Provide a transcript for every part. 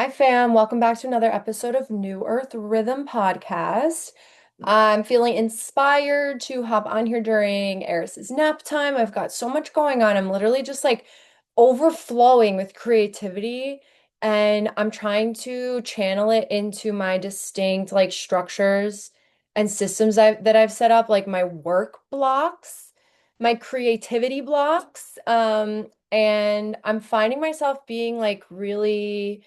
Hi, fam. Welcome back to another episode of New Earth Rhythm Podcast. I'm feeling inspired to hop on here during Eris's nap time. I've got so much going on. I'm literally just like overflowing with creativity, and I'm trying to channel it into my distinct like structures and systems that I've set up, like my work blocks, my creativity blocks. And I'm finding myself being like really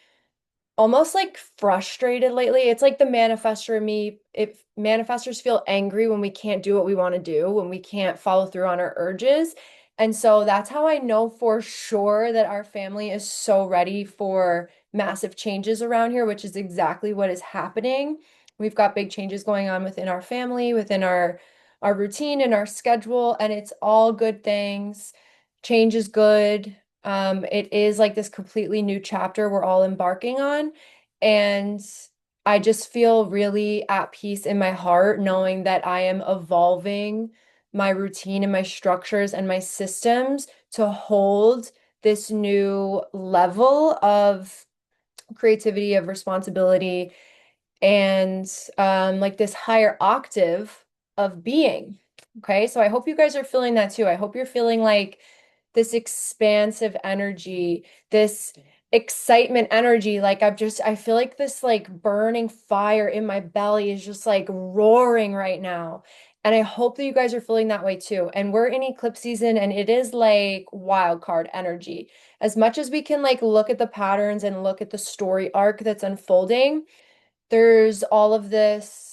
almost like frustrated lately. It's like the manifestor in me. If manifestors feel angry when we can't do what we want to do, when we can't follow through on our urges. And so that's how I know for sure that our family is so ready for massive changes around here, which is exactly what is happening. We've got big changes going on within our family, within our routine and our schedule, and it's all good things. Change is good. It is like this completely new chapter we're all embarking on. And I just feel really at peace in my heart knowing that I am evolving my routine and my structures and my systems to hold this new level of creativity, of responsibility, and like this higher octave of being. Okay, so I hope you guys are feeling that too. I hope you're feeling like this expansive energy, this excitement energy. Like I feel like this like burning fire in my belly is just like roaring right now. And I hope that you guys are feeling that way too. And we're in eclipse season and it is like wild card energy. As much as we can like look at the patterns and look at the story arc that's unfolding, there's all of this,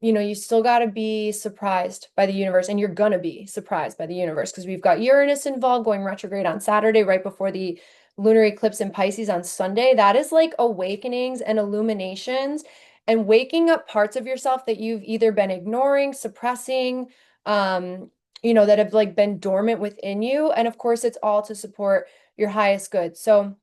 you still got to be surprised by the universe, and you're gonna be surprised by the universe because we've got Uranus involved going retrograde on Saturday, right before the lunar eclipse in Pisces on Sunday. That is like awakenings and illuminations and waking up parts of yourself that you've either been ignoring, suppressing, that have like been dormant within you. And of course, it's all to support your highest good. So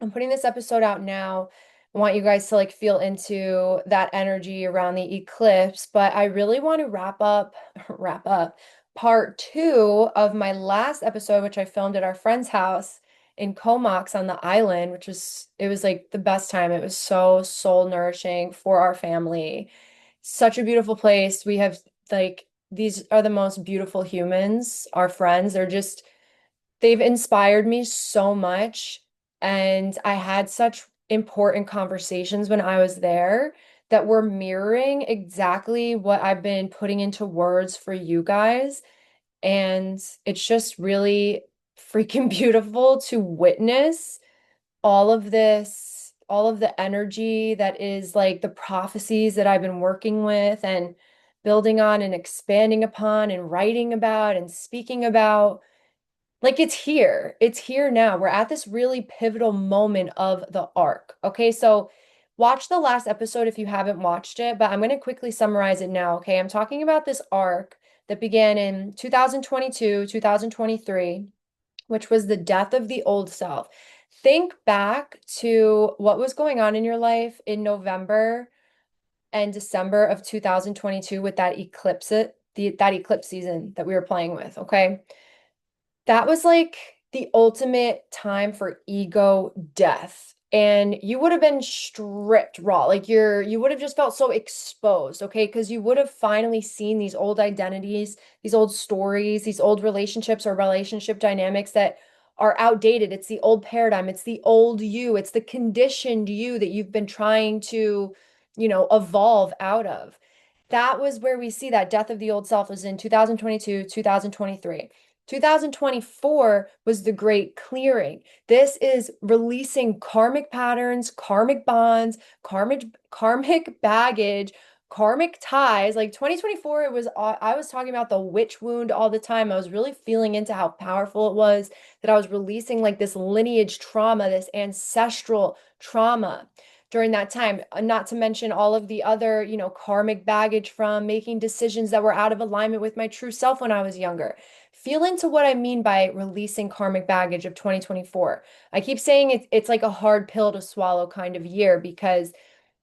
I'm putting this episode out now. I want you guys to like feel into that energy around the eclipse, but I really want to wrap up part two of my last episode, which I filmed at our friend's house in Comox on the island, it was like the best time. It was so soul nourishing for our family. Such a beautiful place. We have like these are the most beautiful humans, our friends. They've inspired me so much. And I had such important conversations when I was there that were mirroring exactly what I've been putting into words for you guys. And it's just really freaking beautiful to witness all of this, all of the energy that is like the prophecies that I've been working with and building on and expanding upon and writing about and speaking about. Like it's here. It's here now. We're at this really pivotal moment of the arc. Okay, so watch the last episode if you haven't watched it, but I'm going to quickly summarize it now. Okay, I'm talking about this arc that began in 2022, 2023, which was the death of the old self. Think back to what was going on in your life in November and December of 2022 with that eclipse season that we were playing with. Okay, that was like the ultimate time for ego death. And you would have been stripped raw. Like you would have just felt so exposed, okay? Because you would have finally seen these old identities, these old stories, these old relationships or relationship dynamics that are outdated. It's the old paradigm, it's the old you, it's the conditioned you that you've been trying to, evolve out of. That was where we see that death of the old self was in 2022, 2023. 2024 was the great clearing. This is releasing karmic patterns, karmic bonds, karmic baggage, karmic ties. Like 2024, I was talking about the witch wound all the time. I was really feeling into how powerful it was that I was releasing like this lineage trauma, this ancestral trauma during that time, not to mention all of the other, karmic baggage from making decisions that were out of alignment with my true self when I was younger. Feel into what I mean by releasing karmic baggage of 2024. I keep saying it's like a hard pill to swallow kind of year because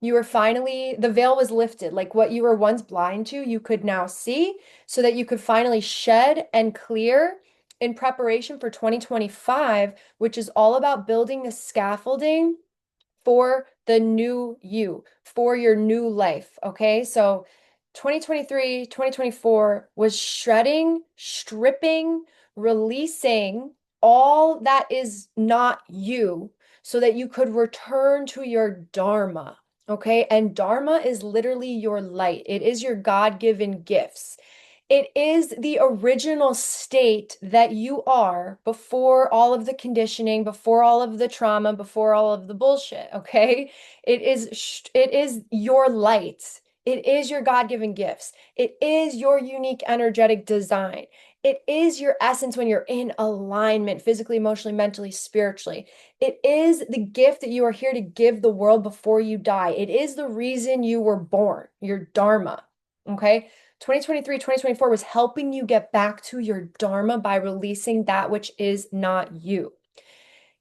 the veil was lifted. Like what you were once blind to, you could now see so that you could finally shed and clear in preparation for 2025, which is all about building the scaffolding for the new you, for your new life. Okay. So 2023, 2024 was shredding, stripping, releasing all that is not you so that you could return to your Dharma. Okay. And Dharma is literally your light, it is your God-given gifts. It is the original state that you are before all of the conditioning, before all of the trauma, before all of the bullshit, okay? It is your light. It is your God-given gifts. It is your unique energetic design. It is your essence when you're in alignment physically, emotionally, mentally, spiritually. It is the gift that you are here to give the world before you die. It is the reason you were born, your Dharma, okay? 2023, 2024 was helping you get back to your Dharma by releasing that which is not you.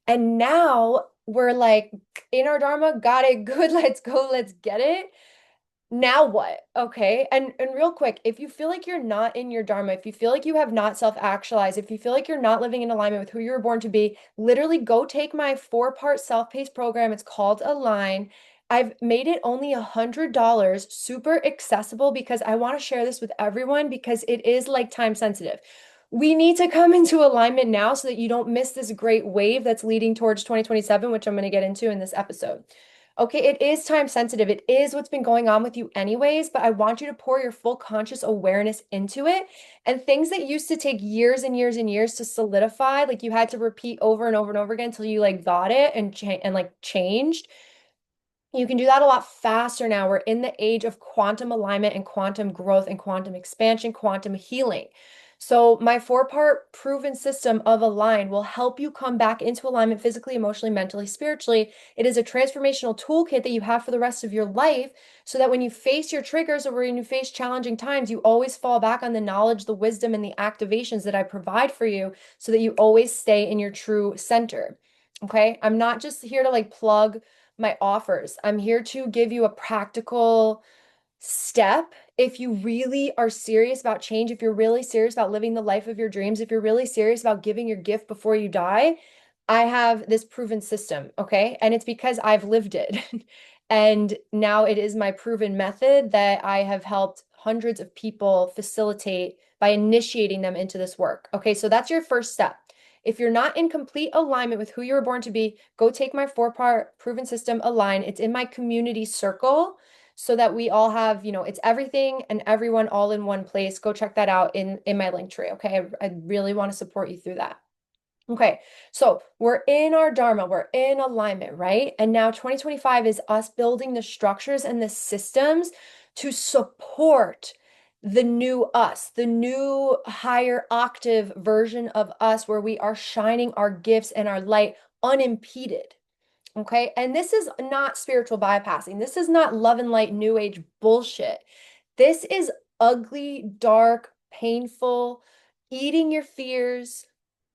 And now we're like in our Dharma, got it, good, let's go, let's get it. Now what? Okay. And real quick, if you feel like you're not in your Dharma, if you feel like you have not self-actualized, if you feel like you're not living in alignment with who you were born to be, literally go take my 4-part self-paced program. It's called Align. I've made it only $100, super accessible because I want to share this with everyone because it is like time sensitive. We need to come into alignment now so that you don't miss this great wave that's leading towards 2027, which I'm going to get into in this episode. Okay, it is time sensitive. It is what's been going on with you anyways, but I want you to pour your full conscious awareness into it. And things that used to take years and years and years to solidify, like you had to repeat over and over and over again until you like got it and like changed. You can do that a lot faster now. We're in the age of quantum alignment and quantum growth and quantum expansion, quantum healing. So, my 4-part proven system of Align will help you come back into alignment physically, emotionally, mentally, spiritually. It is a transformational toolkit that you have for the rest of your life so that when you face your triggers or when you face challenging times, you always fall back on the knowledge, the wisdom, and the activations that I provide for you so that you always stay in your true center. Okay. I'm not just here to like plug my offers. I'm here to give you a practical step. If you really are serious about change, if you're really serious about living the life of your dreams, if you're really serious about giving your gift before you die, I have this proven system, okay? And it's because I've lived it. And now it is my proven method that I have helped hundreds of people facilitate by initiating them into this work. Okay, so that's your first step. If you're not in complete alignment with who you were born to be, go take my 4-part proven system Align. It's in my community circle so that we all have, it's everything and everyone all in one place. Go check that out in my link tree. Okay. I really want to support you through that. Okay, so we're in our Dharma, we're in alignment, right? And now 2025 is us building the structures and the systems to support the new us, the new higher octave version of us, where we are shining our gifts and our light unimpeded. Okay. And this is not spiritual bypassing. This is not love and light, new age bullshit. This is ugly, dark, painful, eating your fears,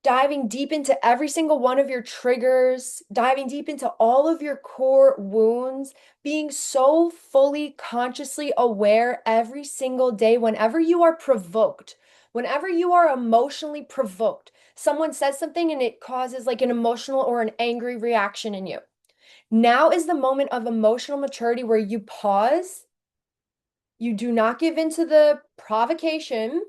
diving deep into every single one of your triggers, diving deep into all of your core wounds, being so fully consciously aware every single day whenever you are provoked, whenever you are emotionally provoked. Someone says something and it causes like an emotional or an angry reaction in you. Now is the moment of emotional maturity where you pause, you do not give into the provocation,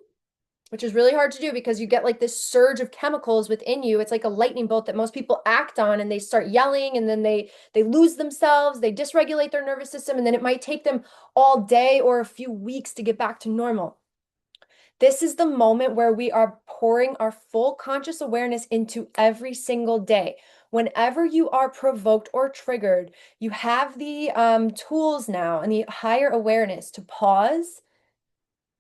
which is really hard to do because you get like this surge of chemicals within you. It's like a lightning bolt that most people act on and they start yelling and then they lose themselves, they dysregulate their nervous system, and then it might take them all day or a few weeks to get back to normal. This is the moment where we are pouring our full conscious awareness into every single day. Whenever you are provoked or triggered, you have the tools now and the higher awareness to pause,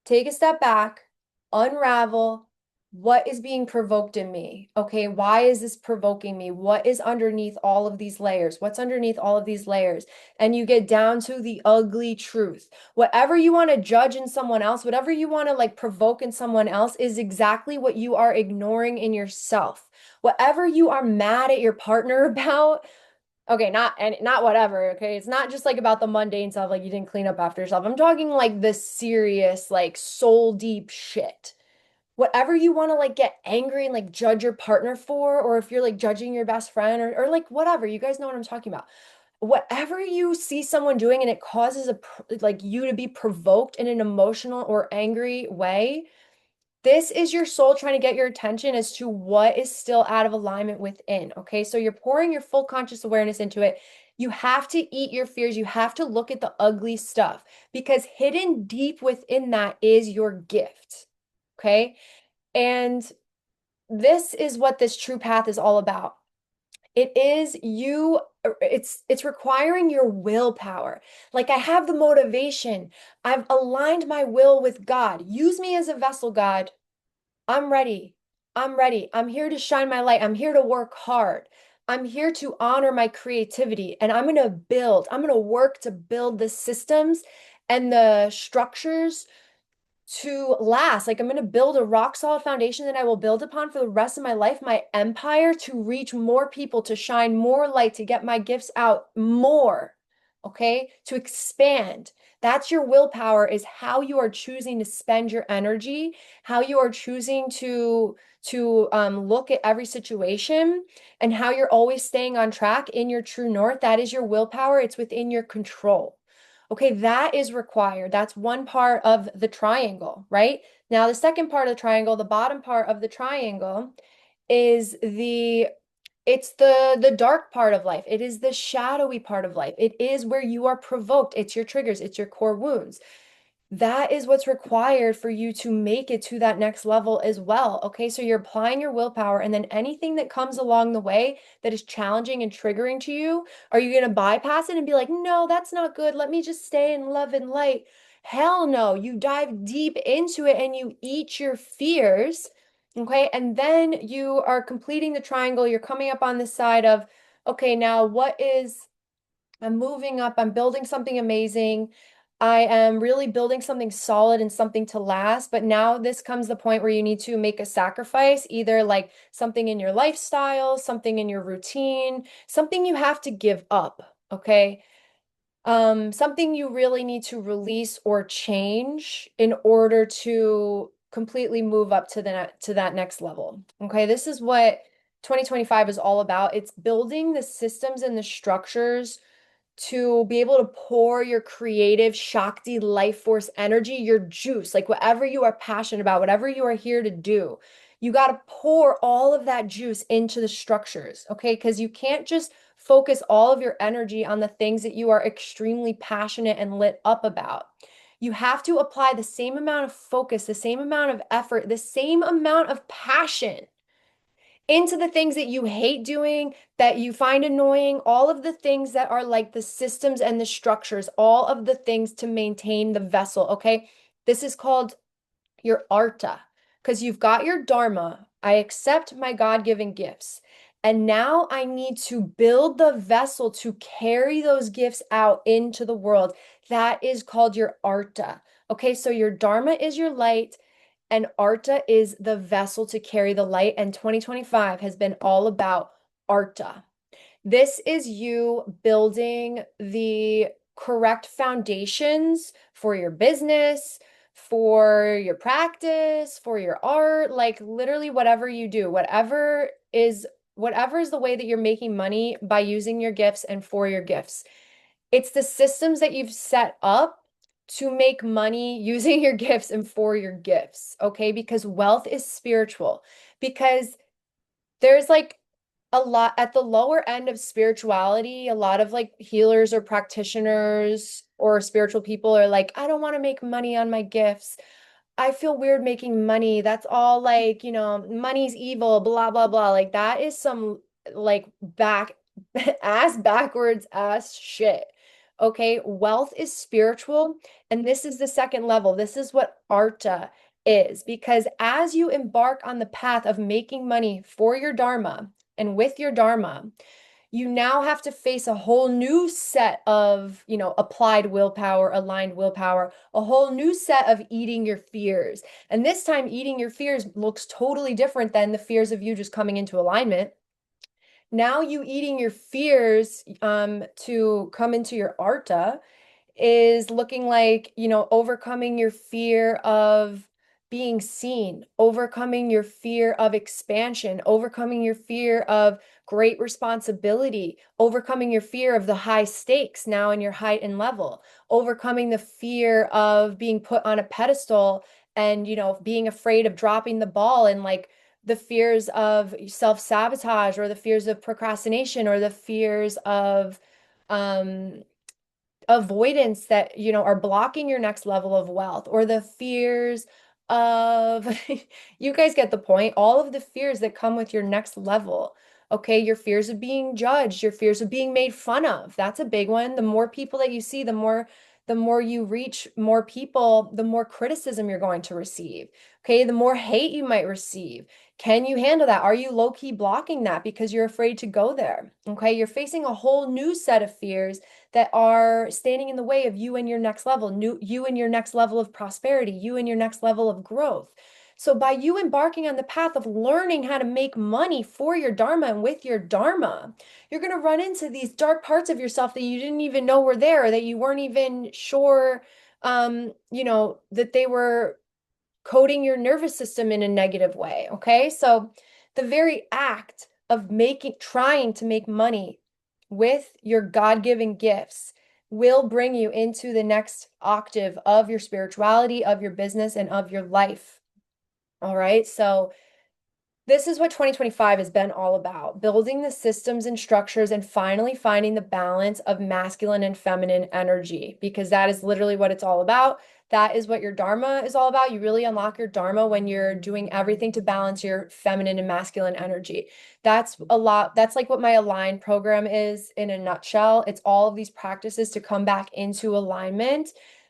take a step back, unravel what is being provoked in me. Okay, why is this provoking me? What is underneath all of these layers? What's underneath all of these layers? And you get down to the ugly truth. Whatever you want to judge in someone else, whatever you want to like provoke in someone else is exactly what you are ignoring in yourself. Whatever you are mad at your partner about, okay, not whatever, okay? It's not just like about the mundane stuff, like you didn't clean up after yourself. I'm talking like the serious, like soul deep shit. Whatever you want to like get angry and like judge your partner for, or if you're like judging your best friend or like whatever, you guys know what I'm talking about. whatever you see someone doing and it causes like you to be provoked in an emotional or angry way, this is your soul trying to get your attention as to what is still out of alignment within. Okay. So you're pouring your full conscious awareness into it. You have to eat your fears. You have to look at the ugly stuff because hidden deep within that is your gift. Okay. And this is what this true path is all about. It is you, it's requiring your willpower. Like I have the motivation. I've aligned my will with God. Use me as a vessel, God. I'm ready. I'm ready. I'm here to shine my light. I'm here to work hard. I'm here to honor my creativity and I'm going to work to build the systems and the structures to last. Like I'm going to build a rock solid foundation that I will build upon for the rest of my life, my empire to reach more people, to shine more light, to get my gifts out more. Okay? To expand. That's your willpower is how you are choosing to spend your energy, how you are choosing to look at every situation and how you're always staying on track in your true north. That is your willpower. It's within your control. Okay, that is required. That's one part of the triangle, right? Now, the second part of the triangle, the bottom part of the triangle is it's the dark part of life. It is the shadowy part of life. It is where you are provoked. It's your triggers, it's your core wounds. That is what's required for you to make it to that next level as well. Okay, so you're applying your willpower, and then anything that comes along the way that is challenging and triggering to you, are you going to bypass it and be like, no, that's not good. Let me just stay in love and light? Hell no. You dive deep into it and you eat your fears. Okay, and then you are completing the triangle. You're coming up on the side of, okay, now I'm moving up. I'm building something amazing. I am really building something solid and something to last. But now this comes the point where you need to make a sacrifice, either like something in your lifestyle, something in your routine, something you have to give up. Okay. Something you really need to release or change in order to completely move up to to that next level. Okay. This is what 2025 is all about. It's building the systems and the structures to be able to pour your creative Shakti life force energy, your juice, like whatever you are passionate about, whatever you are here to do. You got to pour all of that juice into the structures, okay? Because you can't just focus all of your energy on the things that you are extremely passionate and lit up about. You have to apply the same amount of focus, the same amount of effort, the same amount of passion into the things that you hate doing, that you find annoying, all of the things that are like the systems and the structures, all of the things to maintain the vessel, okay? This is called your Artha because you've got your Dharma. I accept my God-given gifts. And now I need to build the vessel to carry those gifts out into the world. That is called your Artha. Okay, so your Dharma is your light. And Artha is the vessel to carry the light. And 2025 has been all about Artha. This is you building the correct foundations for your business, for your practice, for your art, like literally whatever you do, whatever is the way that you're making money by using your gifts and for your gifts. It's the systems that you've set up to make money using your gifts and for your gifts, okay? Because wealth is spiritual. Because there's like a lot at the lower end of spirituality, a lot of like healers or practitioners or spiritual people are like, I don't want to make money on my gifts. I feel weird making money. That's all like, money's evil, blah, blah, blah. Like that is some like ass backwards ass shit. Okay. Wealth is spiritual. And this is the second level. This is what Arta is because as you embark on the path of making money for your Dharma and with your Dharma, you now have to face a whole new set of, applied willpower, aligned willpower, a whole new set of eating your fears. And this time, eating your fears looks totally different than the fears of you just coming into alignment. Now, you eating your fears to come into your Artha is looking like, overcoming your fear of being seen, overcoming your fear of expansion, overcoming your fear of great responsibility, overcoming your fear of the high stakes now in your height and level, overcoming the fear of being put on a pedestal and, being afraid of dropping the ball and like the fears of self-sabotage or the fears of procrastination or the fears of um avoidance that are blocking your next level of wealth or the fears of you guys get the point, all of the fears that come with your next level. Okay, your fears of being judged, your fears of being made fun of, that's a big one. The more people that you see, the more you reach more people, the more criticism you're going to receive. Okay, the more hate you might receive. Can you handle that? Are you low-key blocking that because you're afraid to go there? Okay, you're facing a whole new set of fears that are standing in the way of you and your next level, you and your next level of prosperity, you and your next level of growth. So by you embarking on the path of learning how to make money for your Dharma and with your Dharma, you're going to run into these dark parts of yourself that you didn't even know were there, or that you weren't even sure, that they were coding your nervous system in a negative way. Okay. So the very act of trying to make money with your God-given gifts will bring you into the next octave of your spirituality, of your business, and of your life. All right. So this is what 2025 has been all about, building the systems and structures and finally finding the balance of masculine and feminine energy, because that is literally what it's all about. That is what your Dharma is all about. You really unlock your Dharma when you're doing everything to balance your feminine and masculine energy. That's a lot. That's like what my Align program is in a nutshell. It's all of these practices to come back into alignment.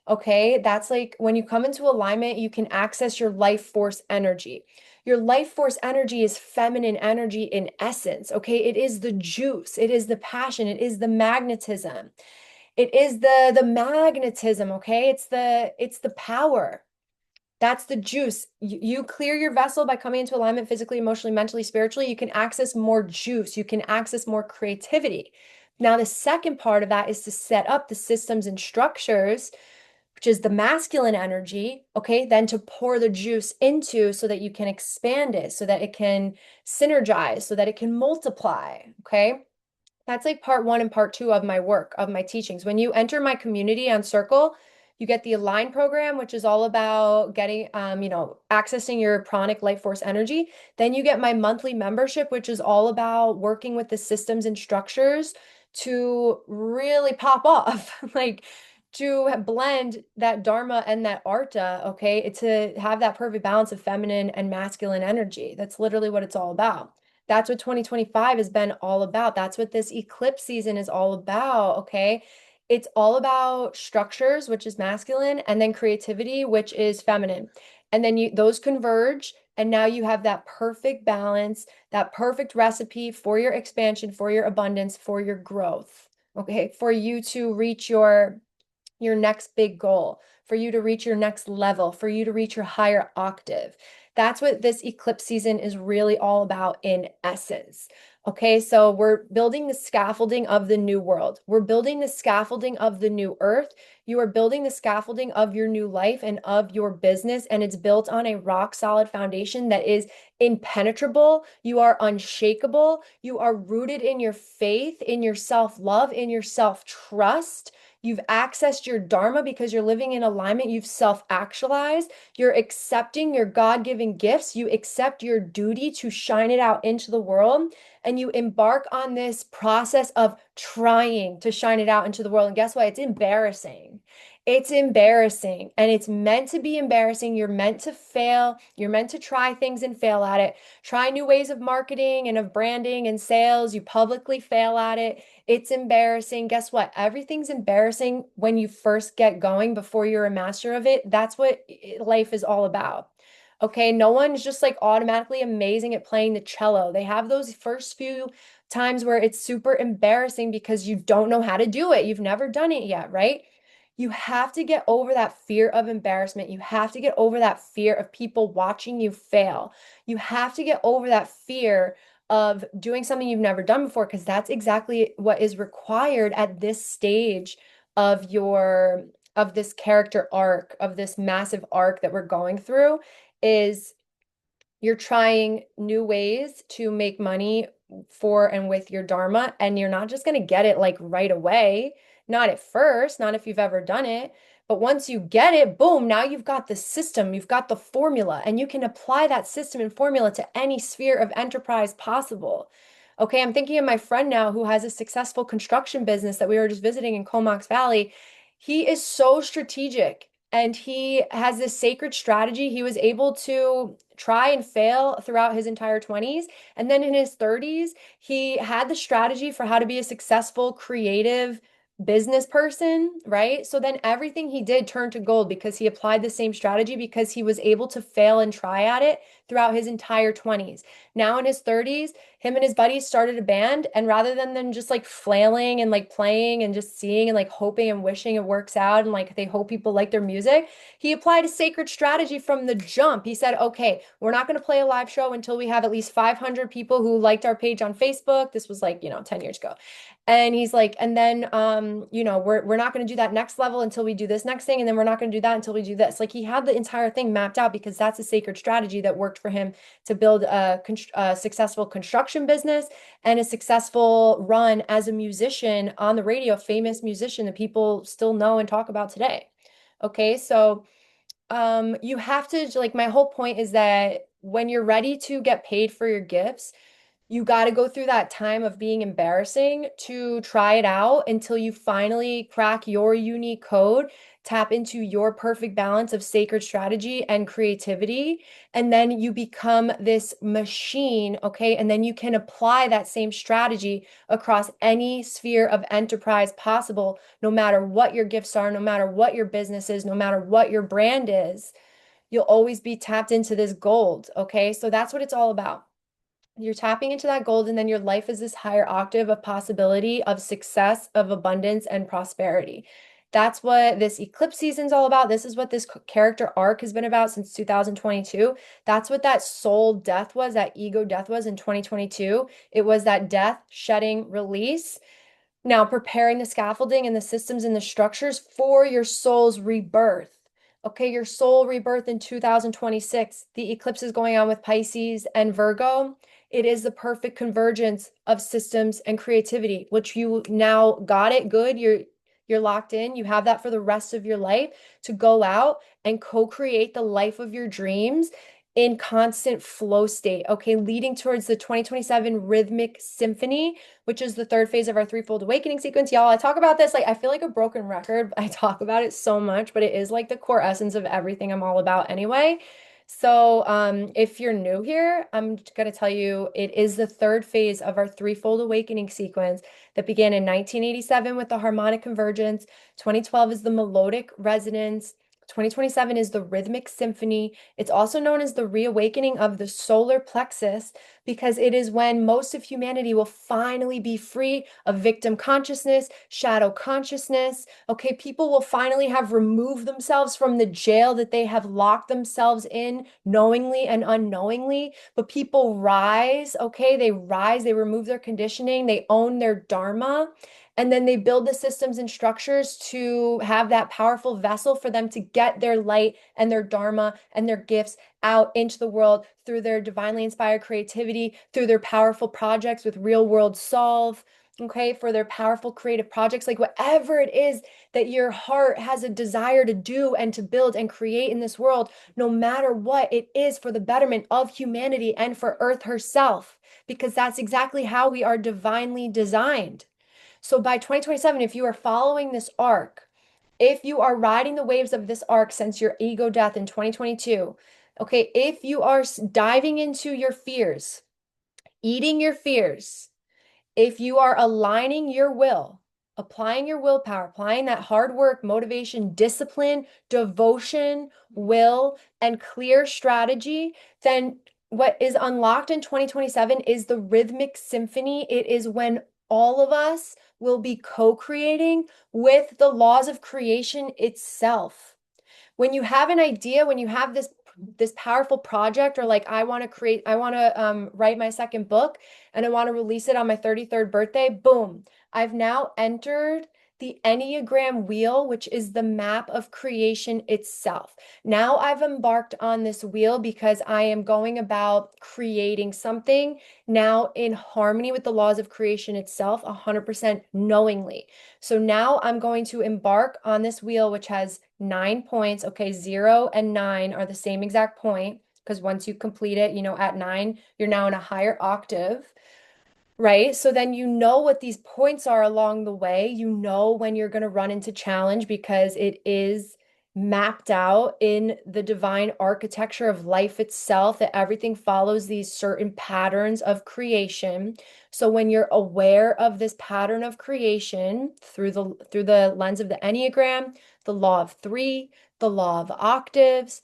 Okay. That's like when you come into alignment, you can access your life force energy. Your life force energy is feminine energy in essence, okay? It is the juice, it is the passion, it is the magnetism. It is the magnetism, okay? It's the power. That's the juice. You clear your vessel by coming into alignment physically, emotionally, mentally, spiritually. You can access more juice. You can access more creativity. Now, the second part of that is to set up the systems and structures, which is the masculine energy, okay, then to pour the juice into so that you can expand it, so that it can synergize, so that it can multiply, okay? That's like part one and part two of my work, of my teachings. When you enter my community on Circle, you get the Align program, which is all about getting, accessing your pranic life force energy. Then you get my monthly membership, which is all about working with the systems and structures to really pop off, like to blend that Dharma and that Artha, okay, to have that perfect balance of feminine and masculine energy. That's literally what it's all about. That's what 2025 has been all about. That's what this eclipse season is all about, okay? It's all about structures, which is masculine, and then creativity, which is feminine. And then those converge, and now you have that perfect balance, that perfect recipe for your expansion, for your abundance, for your growth, okay? For you to reach your next big goal, for you to reach your next level, for you to reach your higher octave. That's what this eclipse season is really all about in essence. Okay, so we're building the scaffolding of the new world. We're building the scaffolding of the new earth. You are building the scaffolding of your new life and of your business, and it's built on a rock solid foundation that is impenetrable. You are unshakable. You are rooted in your faith, in your self-love, in your self-trust. You've accessed your Dharma because you're living in alignment. You've self-actualized. You're accepting your God-given gifts. You accept your duty to shine it out into the world. And you embark on this process of trying to shine it out into the world. And guess what? It's embarrassing. It's embarrassing. And it's meant to be embarrassing. You're meant to fail. You're meant to try things and fail at it. Try new ways of marketing and of branding and sales. You publicly fail at it. It's embarrassing. Guess what? Everything's embarrassing when you first get going before you're a master of it. That's what life is all about. Okay, no one's just like automatically amazing at playing the cello. They have those first few times where it's super embarrassing because you don't know how to do it. You've never done it yet, right? You have to get over that fear of embarrassment. You have to get over that fear of people watching you fail. You have to get over that fear of doing something you've never done before, because that's exactly what is required at this stage of this character arc, of this massive arc that we're going through. is you're trying new ways to make money for and with your Dharma, and you're not just going to get it like right away. Not at first, not if you've ever done it. But once you get it, boom, now you've got the system, you've got the formula, and you can apply that system and formula to any sphere of enterprise possible. Okay, I'm thinking of my friend now who has a successful construction business that we were just visiting in Comox Valley. He is so strategic and he has this sacred strategy. He was able to try and fail throughout his entire 20s. And then in his 30s, he had the strategy for how to be a successful, creative business person, right? So then everything he did turned to gold because he applied the same strategy because he was able to fail and try at it throughout his entire 20s. Now in his 30s, him and his buddies started a band, and rather than them just like flailing and like playing and just seeing and like hoping and wishing it works out and like they hope people like their music, he applied a sacred strategy from the jump. He said, okay, we're not going to play a live show until we have at least 500 people who liked our page on Facebook. This was like, 10 years ago. And he's like, and then we're not going to do that next level until we do this next thing, and then we're not going to do that until we do this. Like he had the entire thing mapped out because that's a sacred strategy that worked for him to build a successful construction business and a successful run as a musician on the radio, famous musician that people still know and talk about today. Okay, so you have to, like, my whole point is that when you're ready to get paid for your gifts, you got to go through that time of being embarrassing to try it out until you finally crack your unique code, tap into your perfect balance of sacred strategy and creativity. And then you become this machine, okay? And then you can apply that same strategy across any sphere of enterprise possible, no matter what your gifts are, no matter what your business is, no matter what your brand is. You'll always be tapped into this gold, okay? So that's what it's all about. You're tapping into that gold, and then your life is this higher octave of possibility, of success, of abundance, and prosperity. That's what this eclipse season's all about. This is what this character arc has been about since 2022. That's what that soul death was, that ego death was in 2022. It was that death, shedding, release. Now, preparing the scaffolding and the systems and the structures for your soul's rebirth. Okay, your soul rebirth in 2026. The eclipse is going on with Pisces and Virgo. It is the perfect convergence of systems and creativity, which you now got it good. You're locked in. You have that for the rest of your life to go out and co-create the life of your dreams in constant flow state. Okay, leading towards the 2027 rhythmic symphony, which is the third phase of our threefold awakening sequence. Y'all, I talk about this like I feel like a broken record. I talk about it so much, but it is like the core essence of everything I'm all about anyway. So, if you're new here, I'm going to tell you it is the third phase of our threefold awakening sequence that began in 1987 with the harmonic convergence. 2012 is the melodic resonance. 2027 is the rhythmic symphony. It's also known as the reawakening of the solar plexus because it is when most of humanity will finally be free of victim consciousness, shadow consciousness. Okay, people will finally have removed themselves from the jail that they have locked themselves in knowingly and unknowingly. But people rise, okay? They rise, they remove their conditioning, they own their Dharma. And then they build the systems and structures to have that powerful vessel for them to get their light and their Dharma and their gifts out into the world through their divinely inspired creativity, through their powerful projects with real world solve, okay, for their powerful creative projects, like whatever it is that your heart has a desire to do and to build and create in this world, no matter what it is for the betterment of humanity and for Earth herself, because that's exactly how we are divinely designed. So by 2027, if you are following this arc, if you are riding the waves of this arc since your ego death in 2022, okay, if you are diving into your fears, eating your fears, if you are aligning your will, applying your willpower, applying that hard work, motivation, discipline, devotion, will, and clear strategy, then what is unlocked in 2027 is the rhythmic symphony. It is when all of us will be co-creating with the laws of creation itself. When you have an idea, when you have this powerful project, or like I want to write my second book and I want to release it on my 33rd birthday, boom, I've now entered the Enneagram wheel, which is the map of creation itself. Now I've embarked on this wheel because I am going about creating something now in harmony with the laws of creation itself, 100% knowingly. So now I'm going to embark on this wheel, which has 9 points. Okay, 0 and 9 are the same exact point because once you complete it, at 9, you're now in a higher octave. Right? So then you know what these points are along the way. You know when you're going to run into challenge because it is mapped out in the divine architecture of life itself, that everything follows these certain patterns of creation. So when you're aware of this pattern of creation through the lens of the Enneagram, the law of three, the law of octaves,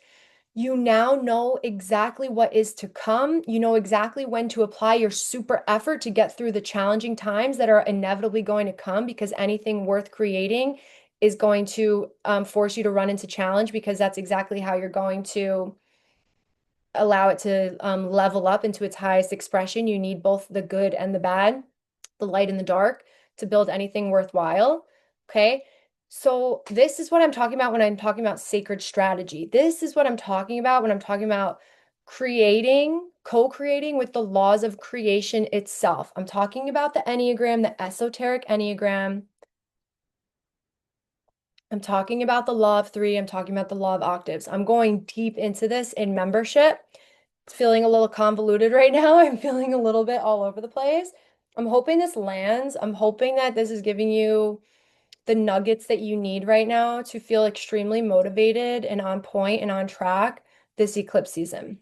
you now know exactly what is to come. You know exactly when to apply your super effort to get through the challenging times that are inevitably going to come, because anything worth creating is going to force you to run into challenge, because that's exactly how you're going to allow it to level up into its highest expression. You need both the good and the bad, the light and the dark, to build anything worthwhile. Okay. So this is what I'm talking about when I'm talking about sacred strategy. This is what I'm talking about when I'm talking about creating, co-creating with the laws of creation itself. I'm talking about the Enneagram, the esoteric Enneagram. I'm talking about the law of three. I'm talking about the law of octaves. I'm going deep into this in membership. It's feeling a little convoluted right now. I'm feeling a little bit all over the place. I'm hoping this lands. I'm hoping that this is giving you the nuggets that you need right now to feel extremely motivated and on point and on track this eclipse season.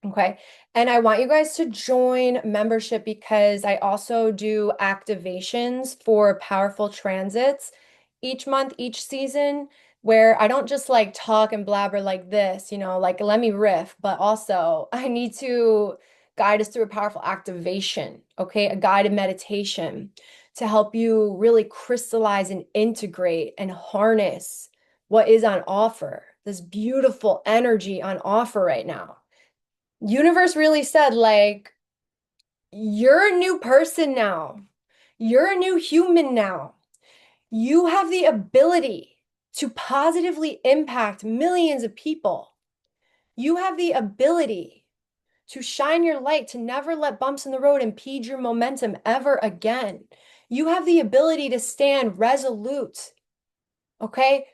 Okay. And I want you guys to join membership because I also do activations for powerful transits each month, each season, where I don't just like talk and blabber like this, like let me riff, but also I need to guide us through a powerful activation, okay? A guided meditation to help you really crystallize and integrate and harness what is on offer, this beautiful energy on offer right now. Universe really said, like, you're a new person now. You're a new human now. You have the ability to positively impact millions of people. You have the ability to shine your light, to never let bumps in the road impede your momentum ever again. You have the ability to stand resolute, okay?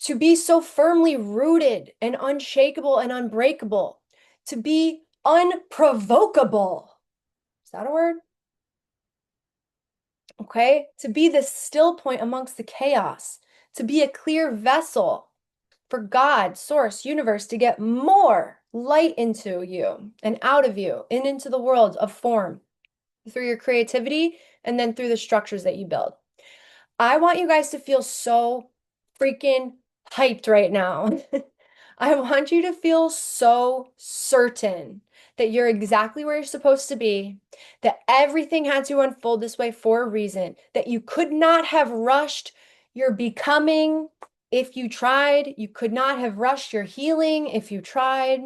To be so firmly rooted and unshakable and unbreakable, to be unprovocable. Is that a word? Okay. To be the still point amongst the chaos, to be a clear vessel for God, source, universe to get more light into you and out of you and into the world of form through your creativity and then through the structures that you build. I want you guys to feel so freaking hyped right now. I want you to feel so certain that you're exactly where you're supposed to be, that everything had to unfold this way for a reason, that you could not have rushed your becoming if you tried. You could not have rushed your healing if you tried.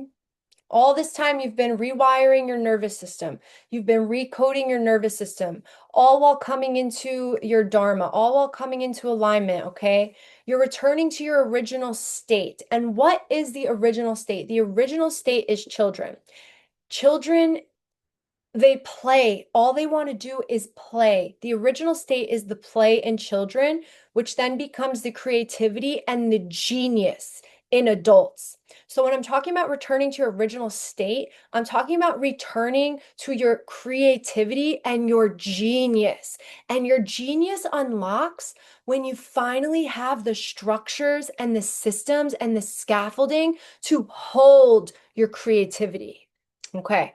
All this time, you've been rewiring your nervous system. You've been recoding your nervous system, all while coming into your Dharma, all while coming into alignment, okay? You're returning to your original state. And what is the original state? The original state is children. Children, they play. All they want to do is play. The original state is the play in children, which then becomes the creativity and the genius in adults. So when I'm talking about returning to your original state, I'm talking about returning to your creativity and your genius. And your genius unlocks when you finally have the structures and the systems and the scaffolding to hold your creativity. Okay.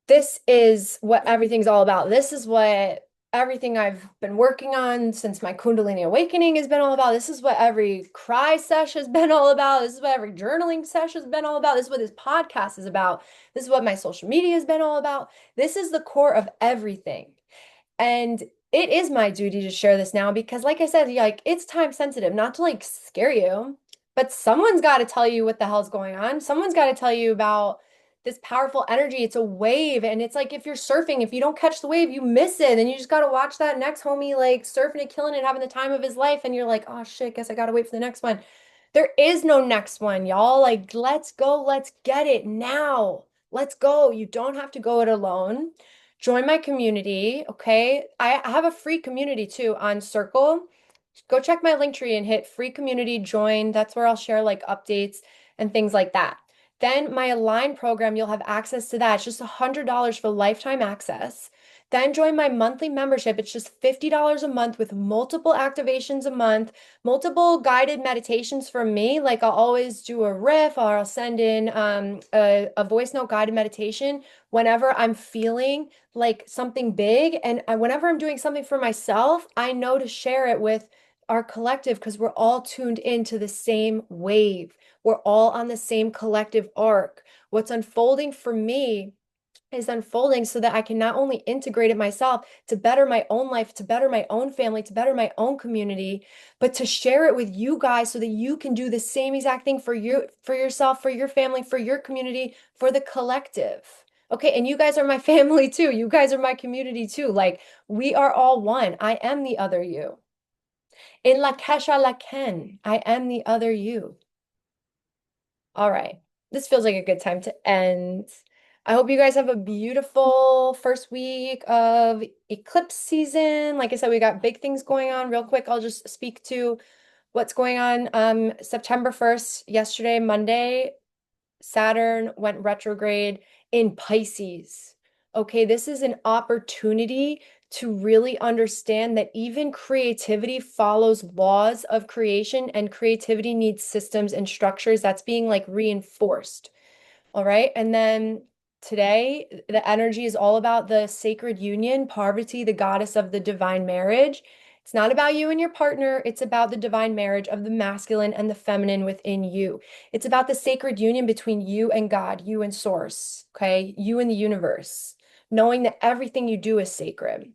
This is what everything's all about. This is what everything I've been working on since my Kundalini awakening has been all about. This is what every cry sesh has been all about. This is what every journaling sesh has been all about. This is what this podcast is about. This is what my social media has been all about. This is the core of everything. And it is my duty to share this now because, like I said, like it's time sensitive, not to like scare you, but someone's got to tell you what the hell's going on. Someone's got to tell you about this powerful energy. It's a wave. And it's like if you're surfing, if you don't catch the wave, you miss it. And you just gotta watch that next homie like surfing and killing it, having the time of his life. And you're like, oh shit, guess I gotta wait for the next one. There is no next one, y'all. Like, let's go, let's get it now. Let's go. You don't have to go it alone. Join my community, okay? I have a free community too on Circle. Go check my link tree and hit free community join. That's where I'll share like updates and things like that. Then my Align program, you'll have access to that. It's just $100 for lifetime access. Then join my monthly membership. It's just $50 a month with multiple activations a month, multiple guided meditations from me. Like I'll always do a riff or I'll send in a voice note guided meditation whenever I'm feeling like something big. And whenever I'm doing something for myself, I know to share it with our collective because we're all tuned into the same wave. We're all on the same collective arc. What's unfolding for me is unfolding so that I can not only integrate it myself to better my own life, to better my own family, to better my own community, but to share it with you guys so that you can do the same exact thing for you, for yourself, for your family, for your community, for the collective. Okay, and you guys are my family too. You guys are my community too. Like we are all one. I am the other you. In la kesha la ken, I am the other you. All right. This feels like a good time to end. I hope you guys have a beautiful first week of eclipse season. Like I said, we got big things going on. Real quick, I'll just speak to what's going on. September 1st, yesterday, Monday, Saturn went retrograde in Pisces. Okay, this is an opportunity to really understand that even creativity follows laws of creation and creativity needs systems and structures that's being like reinforced. All right. And then today, the energy is all about the sacred union, Parvati, the goddess of the divine marriage. It's not about you and your partner. It's about the divine marriage of the masculine and the feminine within you. It's about the sacred union between you and God, you and source, okay? You and the universe, knowing that everything you do is sacred.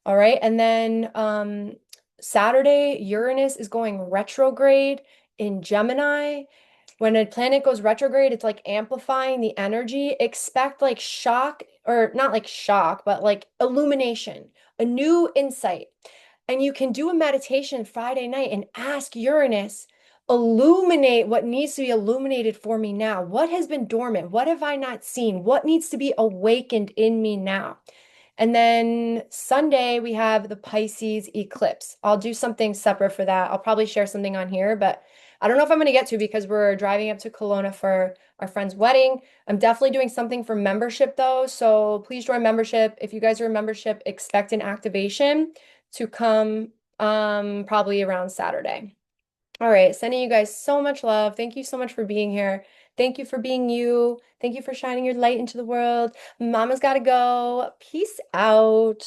All right. And then Saturday, Uranus is going retrograde in Gemini. When a planet goes retrograde, it's like amplifying the energy. Expect like shock, or not like shock, but like illumination, a new insight. And you can do a meditation Friday night and ask Uranus, illuminate what needs to be illuminated for me now. What has been dormant? What have I not seen? What needs to be awakened in me now? And then Sunday, we have the Pisces eclipse. I'll do something separate for that. I'll probably share something on here, but I don't know if I'm going to get to because we're driving up to Kelowna for our friend's wedding. I'm definitely doing something for membership though. So please join membership. If you guys are a membership, expect an activation to come probably around Saturday. All right, sending you guys so much love. Thank you so much for being here. Thank you for being you. Thank you for shining your light into the world. Mama's got to go. Peace out.